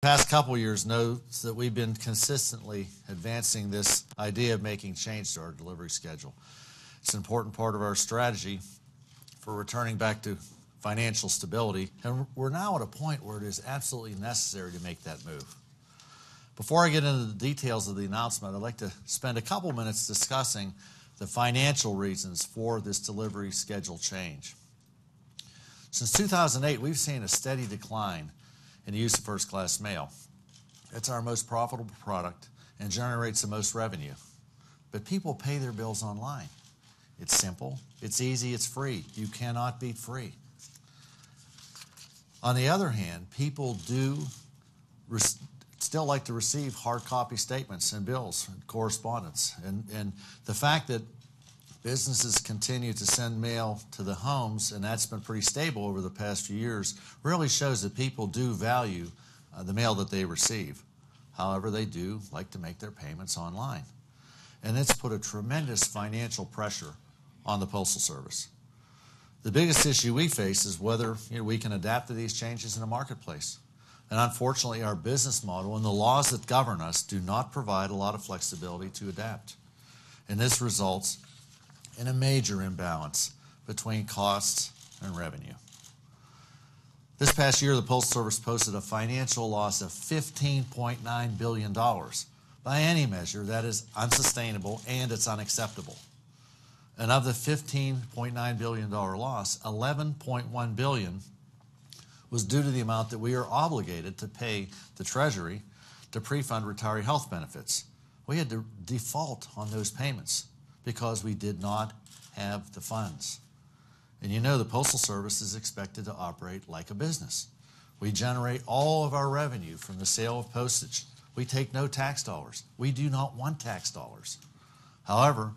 The past couple of years notes that we've been consistently advancing this idea of making change to our delivery schedule. It's an important part of our strategy for returning back to financial stability, and we're now at a point where it is absolutely necessary to make that move. Before I get into the details of the announcement, I'd like to spend a couple minutes discussing the financial reasons for this delivery schedule change. Since 2008, we've seen a steady decline in the use of first-class mail. It's our most profitable product and generates the most revenue. But people pay their bills online. It's simple, it's easy, it's free. You cannot beat free. On the other hand, people do still like to receive hard copy statements and bills and correspondence. And the fact that businesses continue to send mail to the homes, and that's been pretty stable over the past few years, really shows that people do value the mail that they receive. However, they do like to make their payments online. And it's put a tremendous financial pressure on the Postal Service. The biggest issue we face is whether we can adapt to these changes in the marketplace. And unfortunately, our business model and the laws that govern us do not provide a lot of flexibility to adapt. And this results in a major imbalance between costs and revenue. This past year, the Postal Service posted a financial loss of $15.9 billion. By any measure, that is unsustainable and it's unacceptable. And of the $15.9 billion loss, $11.1 billion was due to the amount that we are obligated to pay the Treasury to pre-fund retiree health benefits. We had to default on those payments because we did not have the funds. And you know the Postal Service is expected to operate like a business. We generate all of our revenue from the sale of postage. We take no tax dollars. We do not want tax dollars. However,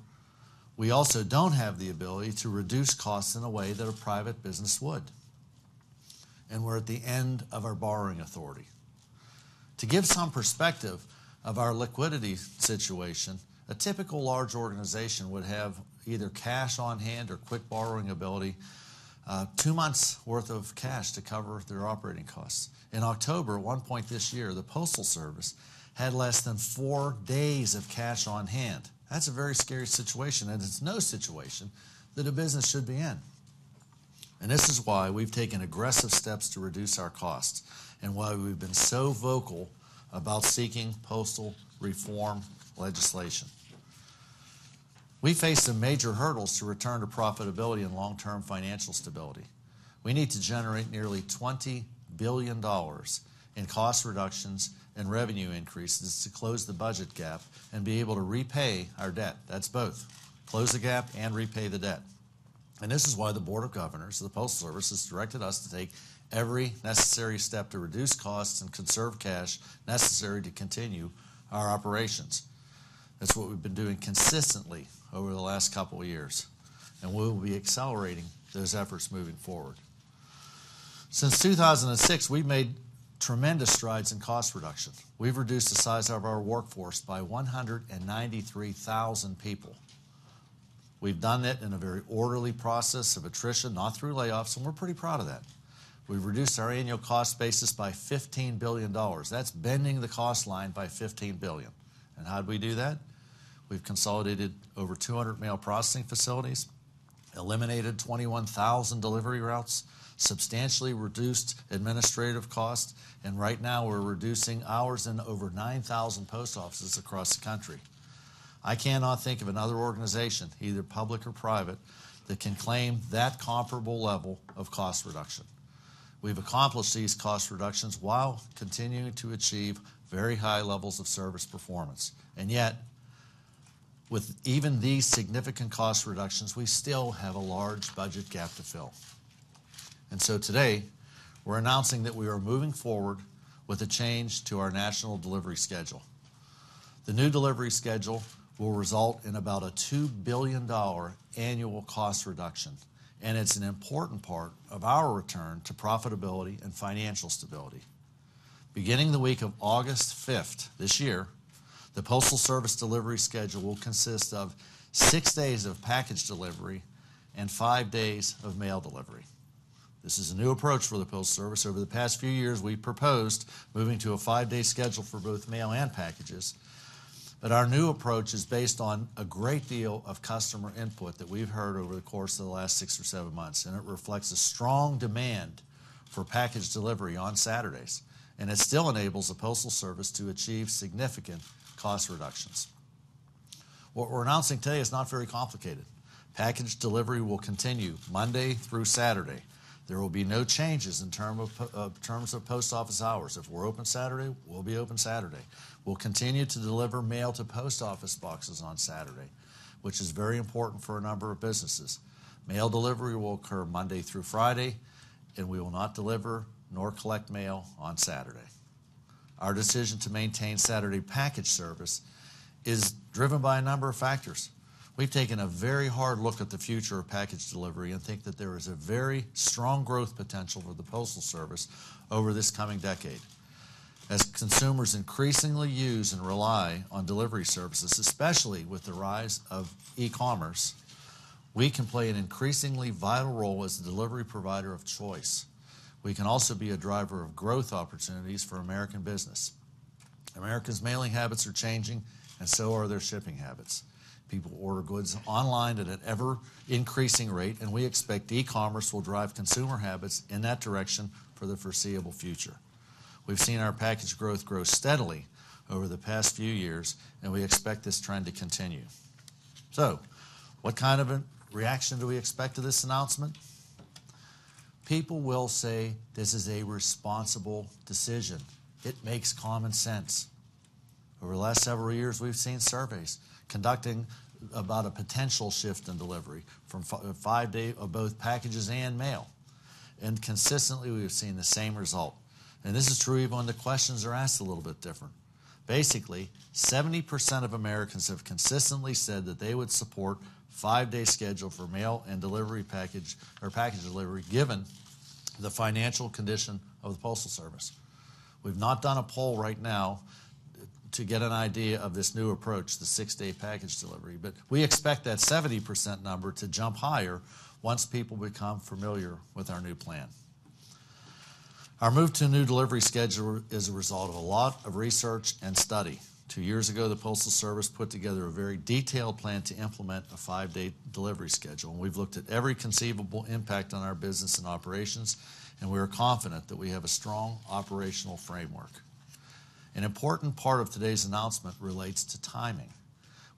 we also don't have the ability to reduce costs in a way that a private business would. And we're at the end of our borrowing authority. To give some perspective of our liquidity situation, a typical large organization would have either cash on hand or quick borrowing ability, 2 months worth of cash to cover their operating costs. In October, at one point this year, the Postal Service had less than 4 days of cash on hand. That's a very scary situation, and it's no situation that a business should be in. And this is why we've taken aggressive steps to reduce our costs and why we've been so vocal about seeking postal reform legislation. We face some major hurdles to return to profitability and long-term financial stability. We need to generate nearly $20 billion in cost reductions and revenue increases to close the budget gap and be able to repay our debt. That's both. Close the gap and repay the debt. And this is why the Board of Governors of the Postal Service has directed us to take every necessary step to reduce costs and conserve cash necessary to continue our operations. That's what we've been doing consistently over the last couple of years, and we will be accelerating those efforts moving forward. Since 2006, we've made tremendous strides in cost reduction. We've reduced the size of our workforce by 193,000 people. We've done it in a very orderly process of attrition, not through layoffs, and we're pretty proud of that. We've reduced our annual cost basis by $15 billion. That's bending the cost line by $15 billion. And how did we do that? We've consolidated over 200 mail processing facilities, eliminated 21,000 delivery routes, substantially reduced administrative costs, and right now we're reducing hours in over 9,000 post offices across the country. I cannot think of another organization, either public or private, that can claim that comparable level of cost reduction. We've accomplished these cost reductions while continuing to achieve very high levels of service performance. And yet, with even these significant cost reductions, we still have a large budget gap to fill. And so today, we're announcing that we are moving forward with a change to our national delivery schedule. The new delivery schedule will result in about a $2 billion annual cost reduction, and it's an important part of our return to profitability and financial stability. Beginning the week of August 5th this year, the Postal Service delivery schedule will consist of 6 days of package delivery and 5 days of mail delivery. This is a new approach for the Postal Service. Over the past few years, we've proposed moving to a 5-day schedule for both mail and packages. But our new approach is based on a great deal of customer input that we've heard over the course of the last 6 or 7 months, and it reflects a strong demand for package delivery on Saturdays, and it still enables the Postal Service to achieve significant cost reductions. What we're announcing today is not very complicated. Package delivery will continue Monday through Saturday. There will be no changes in terms of post office hours. If we're open Saturday, we'll be open Saturday. We'll continue to deliver mail to post office boxes on Saturday, which is very important for a number of businesses. Mail delivery will occur Monday through Friday, and we will not deliver nor collect mail on Saturday. Our decision to maintain Saturday package service is driven by a number of factors. We've taken a very hard look at the future of package delivery and think that there is a very strong growth potential for the Postal Service over this coming decade. As consumers increasingly use and rely on delivery services, especially with the rise of e-commerce, we can play an increasingly vital role as the delivery provider of choice. We can also be a driver of growth opportunities for American business. Americans' mailing habits are changing, and so are their shipping habits. People order goods online at an ever-increasing rate, and we expect e-commerce will drive consumer habits in that direction for the foreseeable future. We've seen our package growth grow steadily over the past few years, and we expect this trend to continue. So, what kind of a reaction do we expect to this announcement? People will say this is a responsible decision. It makes common sense. Over the last several years, we've seen surveys conducting about a potential shift in delivery from 5-day of both packages and mail. And consistently, we've seen the same result. And this is true even when the questions are asked a little bit different. Basically, 70% of Americans have consistently said that they would support 5-day schedule for mail and delivery package delivery given the financial condition of the Postal Service. We've not done a poll right now to get an idea of this new approach, the 6-day package delivery, but we expect that 70% number to jump higher once people become familiar with our new plan. Our move to a new delivery schedule is a result of a lot of research and study. 2 years ago, the Postal Service put together a very detailed plan to implement a 5-day delivery schedule, and we've looked at every conceivable impact on our business and operations, and we are confident that we have a strong operational framework. An important part of today's announcement relates to timing.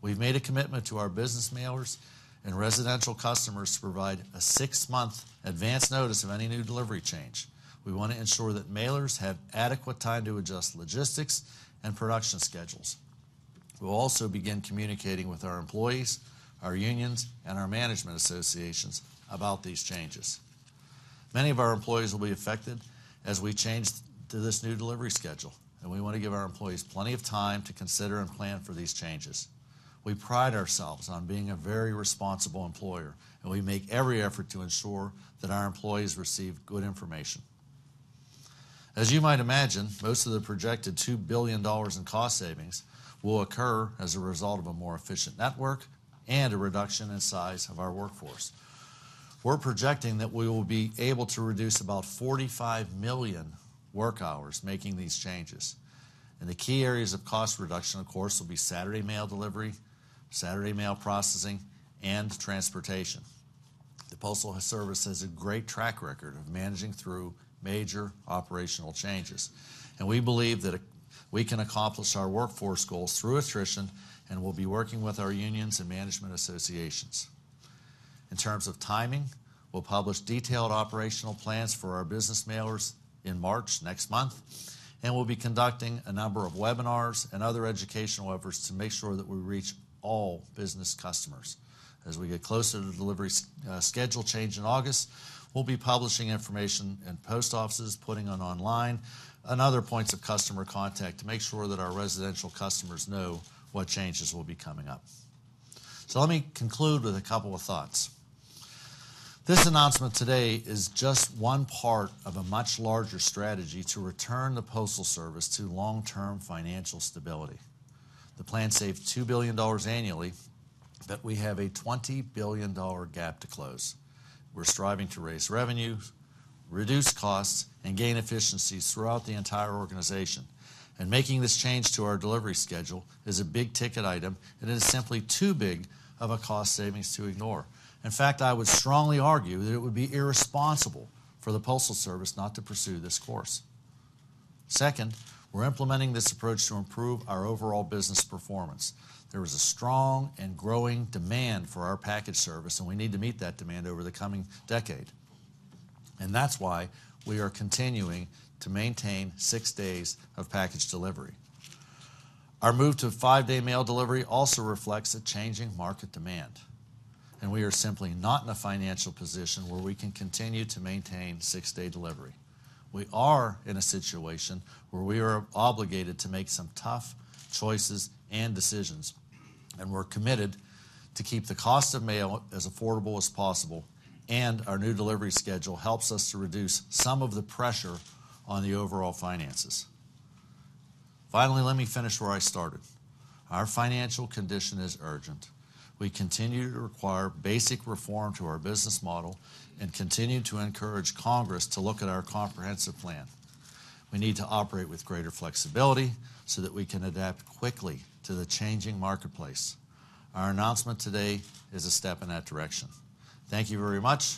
We've made a commitment to our business mailers and residential customers to provide a 6-month advance notice of any new delivery change. We want to ensure that mailers have adequate time to adjust logistics and production schedules. We'll also begin communicating with our employees, our unions, and our management associations about these changes. Many of our employees will be affected as we change to this new delivery schedule, and we want to give our employees plenty of time to consider and plan for these changes. We pride ourselves on being a very responsible employer, and we make every effort to ensure that our employees receive good information. As you might imagine, most of the projected $2 billion in cost savings will occur as a result of a more efficient network and a reduction in size of our workforce. We're projecting that we will be able to reduce about 45 million work hours making these changes. And the key areas of cost reduction, of course, will be Saturday mail delivery, Saturday mail processing, and transportation. The Postal Service has a great track record of managing through major operational changes. And we believe that we can accomplish our workforce goals through attrition, and we'll be working with our unions and management associations. In terms of timing, we'll publish detailed operational plans for our business mailers in March next month, and we'll be conducting a number of webinars and other educational efforts to make sure that we reach all business customers. As we get closer to the delivery schedule change in August, we'll be publishing information in post offices, putting it online, and other points of customer contact to make sure that our residential customers know what changes will be coming up. So let me conclude with a couple of thoughts. This announcement today is just one part of a much larger strategy to return the Postal Service to long-term financial stability. The plan saves $2 billion annually, but we have a $20 billion gap to close. We're striving to raise revenue, reduce costs, and gain efficiencies throughout the entire organization. And making this change to our delivery schedule is a big ticket item, and it is simply too big of a cost savings to ignore. In fact, I would strongly argue that it would be irresponsible for the Postal Service not to pursue this course. Second, we're implementing this approach to improve our overall business performance. There is a strong and growing demand for our package service, and we need to meet that demand over the coming decade. And that's why we are continuing to maintain 6 days of package delivery. Our move to 5-day mail delivery also reflects a changing market demand, and we are simply not in a financial position where we can continue to maintain 6-day delivery. We are in a situation where we are obligated to make some tough choices and decisions, and we're committed to keep the cost of mail as affordable as possible, and our new delivery schedule helps us to reduce some of the pressure on the overall finances. Finally, let me finish where I started. Our financial condition is urgent. We continue to require basic reform to our business model and continue to encourage Congress to look at our comprehensive plan. We need to operate with greater flexibility so that we can adapt quickly to the changing marketplace. Our announcement today is a step in that direction. Thank you very much.